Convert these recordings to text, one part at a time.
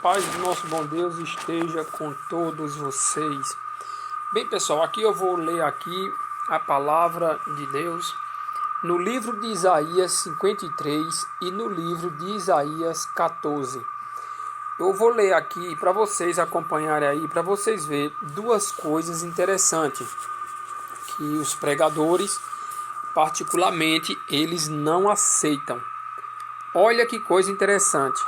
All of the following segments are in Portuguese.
paz do nosso bom Deus esteja com todos vocês. Bem, pessoal, aqui eu vou ler aqui a palavra de Deus no livro de Isaías 53 e no livro de Isaías 14. Eu vou ler aqui para vocês acompanharem aí, para vocês verem duas coisas interessantes que os pregadores, particularmente, eles não aceitam. Olha que coisa interessante.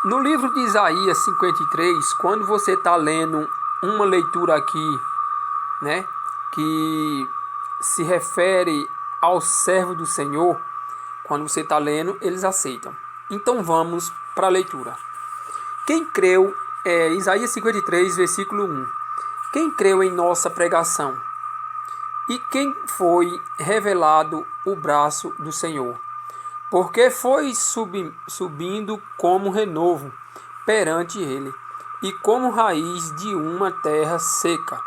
No livro de Isaías 53, quando você está lendo uma leitura aqui, né, que se refere ao servo do Senhor, quando você está lendo, eles aceitam. Então vamos para a leitura. Quem creu, Isaías 53, versículo 1. Quem creu em nossa pregação? E quem foi revelado o braço do Senhor? Porque foi subindo como renovo perante ele, e como raiz de uma terra seca.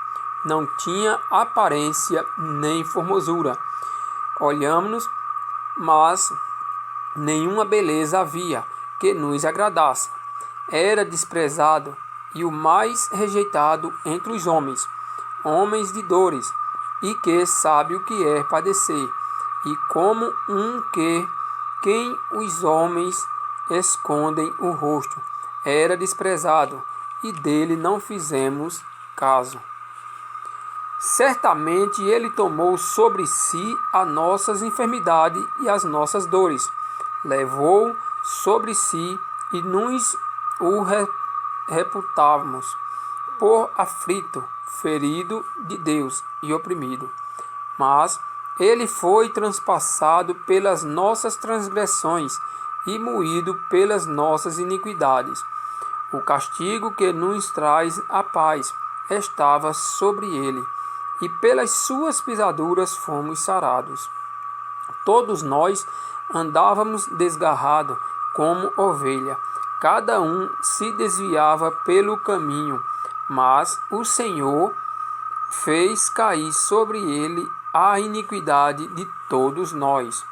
Não tinha aparência nem formosura. Olhamos-nos, mas nenhuma beleza havia que nos agradasse. Era desprezado e o mais rejeitado entre os homens, homens de dores, e que sabe o que é padecer, e como um que quem os homens escondem o rosto. Era desprezado, e dele não fizemos caso. Certamente ele tomou sobre si as nossas enfermidades e as nossas dores. Levou sobre si e nos o reputávamos por aflito, ferido de Deus e oprimido. Mas ele foi transpassado pelas nossas transgressões e moído pelas nossas iniquidades. O castigo que nos traz a paz estava sobre ele, e pelas suas pisaduras fomos sarados. Todos nós andávamos desgarrados como ovelha, cada um se desviava pelo caminho, mas o Senhor fez cair sobre ele a iniquidade de todos nós.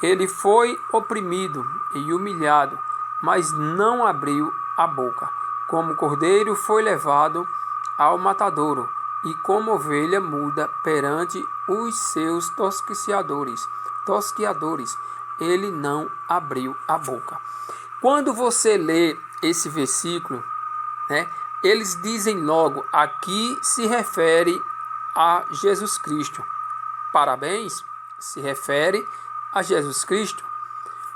Ele foi oprimido e humilhado, mas não abriu a boca. Como cordeiro foi levado ao matadouro, e como ovelha muda perante os seus tosquiadores, ele não abriu a boca. Quando você lê esse versículo, né, eles dizem logo, aqui se refere a Jesus Cristo. Parabéns, se refere a Jesus Cristo,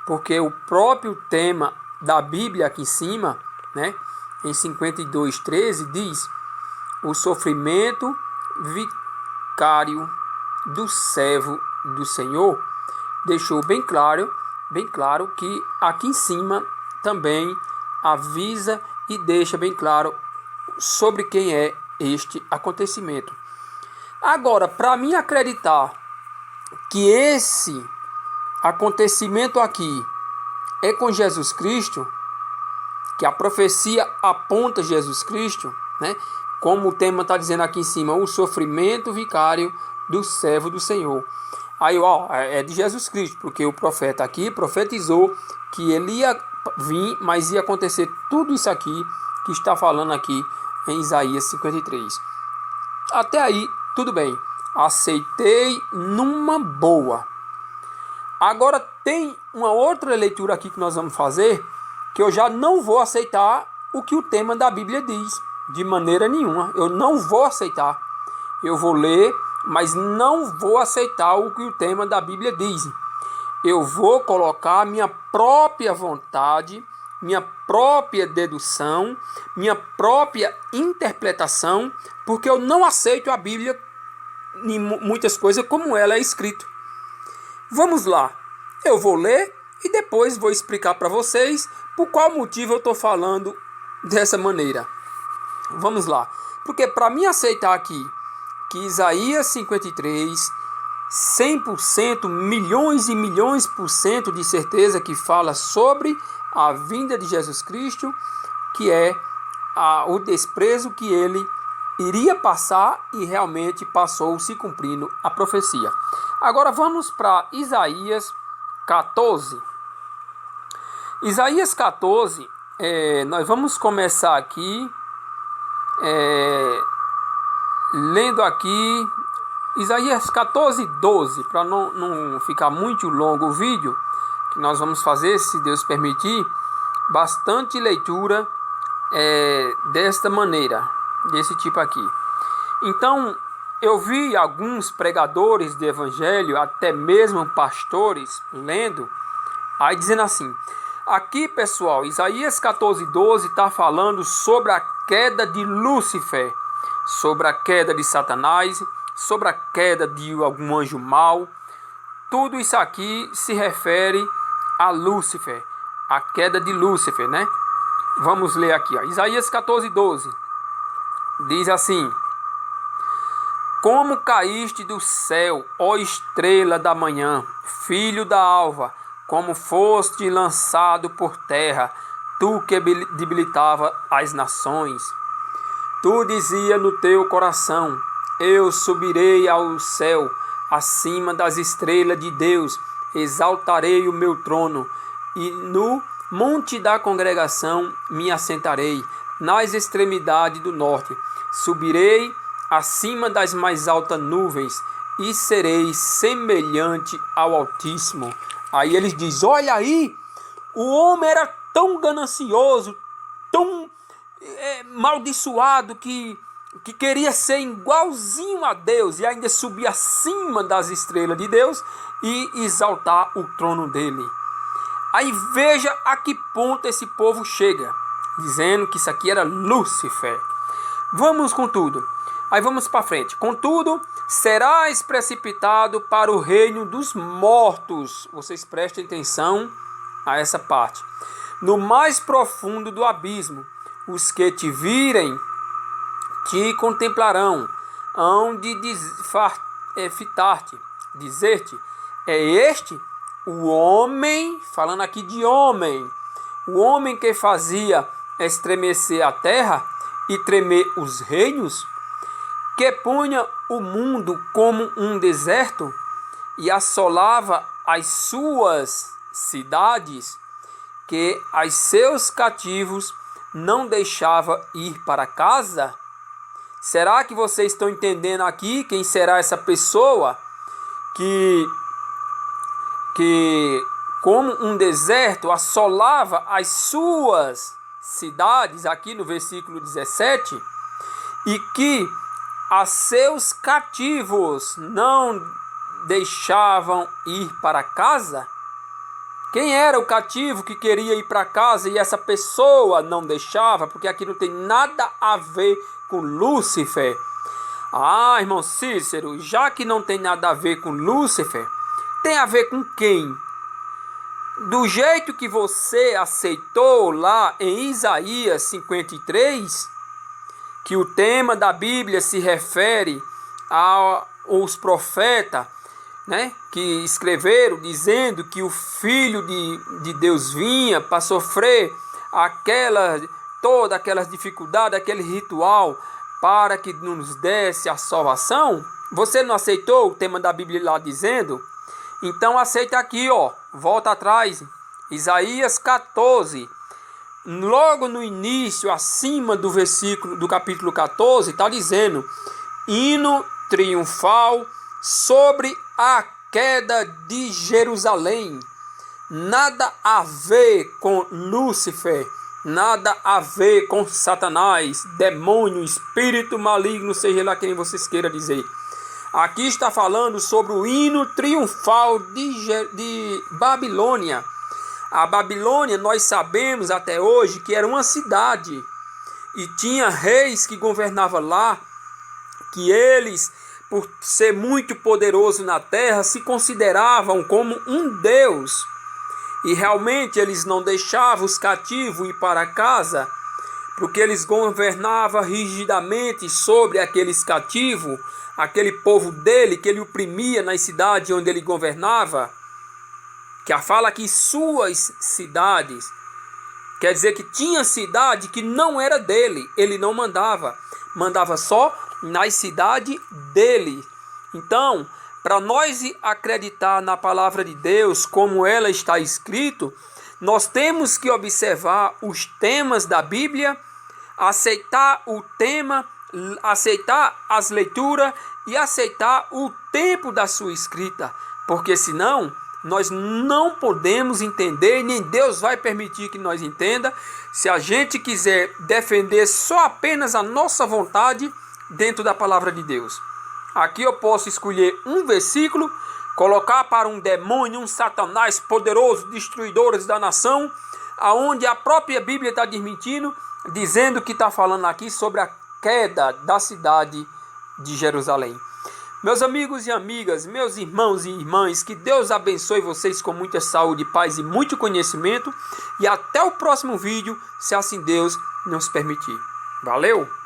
porque o próprio tema da Bíblia aqui em cima, né, em 52:13, diz: o sofrimento vicário do servo do Senhor. Deixou bem claro que aqui em cima também avisa e deixa bem claro sobre quem é este acontecimento. Agora, para mim acreditar que esse acontecimento aqui é com Jesus Cristo, que a profecia aponta Jesus Cristo, né? Como o tema está dizendo aqui em cima, o sofrimento vicário do servo do Senhor. Aí, ó, é de Jesus Cristo, porque o profeta aqui profetizou que ele ia vir, mas ia acontecer tudo isso aqui que está falando aqui em Isaías 53. Até aí, tudo bem. Aceitei numa boa. Agora tem uma outra leitura aqui que nós vamos fazer, que eu já não vou aceitar o que o tema da Bíblia diz. De maneira nenhuma. Eu não vou aceitar. Eu vou ler, mas não vou aceitar o que o tema da Bíblia diz. Eu vou colocar minha própria vontade, minha própria dedução, minha própria interpretação, porque eu não aceito a Bíblia em muitas coisas como ela é escrita. Vamos lá. Eu vou ler e depois vou explicar para vocês por qual motivo eu estou falando dessa maneira. Vamos lá. Porque para mim aceitar aqui que Isaías 53, 100%, milhões e milhões por cento de certeza que fala sobre a vinda de Jesus Cristo, que é o desprezo que ele iria passar e realmente passou se cumprindo a profecia. Agora vamos para Isaías 14. Isaías 14 nós vamos começar aqui lendo aqui Isaías 14:12, para não ficar muito longo o vídeo, que nós vamos fazer, se Deus permitir, bastante leitura desta maneira, desse tipo aqui. Então, eu vi alguns pregadores de evangelho, até mesmo pastores, lendo, aí dizendo assim, aqui pessoal, Isaías 14:12 está falando sobre a queda de Lúcifer, sobre a queda de Satanás, sobre a queda de algum anjo mau. Tudo isso aqui se refere a Lúcifer, a queda de Lúcifer, né? Vamos ler aqui, ó. Isaías 14:12 diz assim: como caíste do céu, ó estrela da manhã, filho da alva, como foste lançado por terra, tu que debilitava as nações. Tu dizia no teu coração, eu subirei ao céu, acima das estrelas de Deus, exaltarei o meu trono, e no monte da congregação me assentarei, nas extremidades do norte. Subirei acima das mais altas nuvens, e serei semelhante ao Altíssimo. Aí eles dizem, olha aí, o homem era tão ganancioso, tão maldiçoado, que queria ser igualzinho a Deus, e ainda subir acima das estrelas de Deus, e exaltar o trono dele. Aí veja a que ponto esse povo chega, dizendo que isso aqui era Lúcifer. Vamos com tudo. Aí vamos para frente. Contudo, serás precipitado para o reino dos mortos. Vocês prestem atenção a essa parte. No mais profundo do abismo, os que te virem te contemplarão, hão de fitar-te, dizer-te, é este o homem, falando aqui de homem, o homem que fazia estremecer a terra e tremer os reinos, que punha o mundo como um deserto e assolava as suas cidades, que as seus cativos não deixava ir para casa? Será que vocês estão entendendo aqui quem será essa pessoa que como um deserto assolava as suas cidades, aqui no versículo 17, e que a seus cativos não deixavam ir para casa? Quem era o cativo que queria ir para casa e essa pessoa não deixava? Porque aqui não tem nada a ver com Lúcifer. Ah, irmão Cícero, já que não tem nada a ver com Lúcifer, tem a ver com quem? Do jeito que você aceitou lá em Isaías 53, que o tema da Bíblia se refere aos profetas, né, que escreveram dizendo que o Filho de Deus vinha para sofrer todas aquelas dificuldades, aquele ritual, para que nos desse a salvação. Você não aceitou o tema da Bíblia lá dizendo? Então aceita aqui, ó, volta atrás, Isaías 14, logo no início, acima do versículo do capítulo 14, está dizendo, hino triunfal sobre a queda de Jerusalém. Nada a ver com Lúcifer, nada a ver com Satanás, demônio, espírito maligno, seja lá quem vocês queiram dizer. Aqui está falando sobre o hino triunfal de Babilônia. A Babilônia, nós sabemos até hoje que era uma cidade e tinha reis que governavam lá, que eles, por ser muito poderoso na terra, se consideravam como um deus. E realmente eles não deixavam os cativos ir para casa, porque eles governavam rigidamente sobre aqueles cativos, aquele povo dele que ele oprimia nas cidades onde ele governava. Que a fala aqui suas cidades, quer dizer que tinha cidade que não era dele, ele não mandava só nas cidades dele. Então, para nós acreditar na palavra de Deus como ela está escrito, Nós temos que observar os temas da Bíblia, aceitar o tema, aceitar as leituras e aceitar o tempo da sua escrita, porque senão nós não podemos entender, nem Deus vai permitir que nós entenda, se a gente quiser defender só apenas a nossa vontade dentro da palavra de Deus. Aqui eu posso escolher um versículo, colocar para um demônio, um satanás poderoso, destruidores da nação, aonde a própria Bíblia está desmentindo, dizendo que está falando aqui sobre a queda da cidade de Jerusalém. Meus amigos e amigas, meus irmãos e irmãs, que Deus abençoe vocês com muita saúde, paz e muito conhecimento. E até o próximo vídeo, se assim Deus nos permitir. Valeu!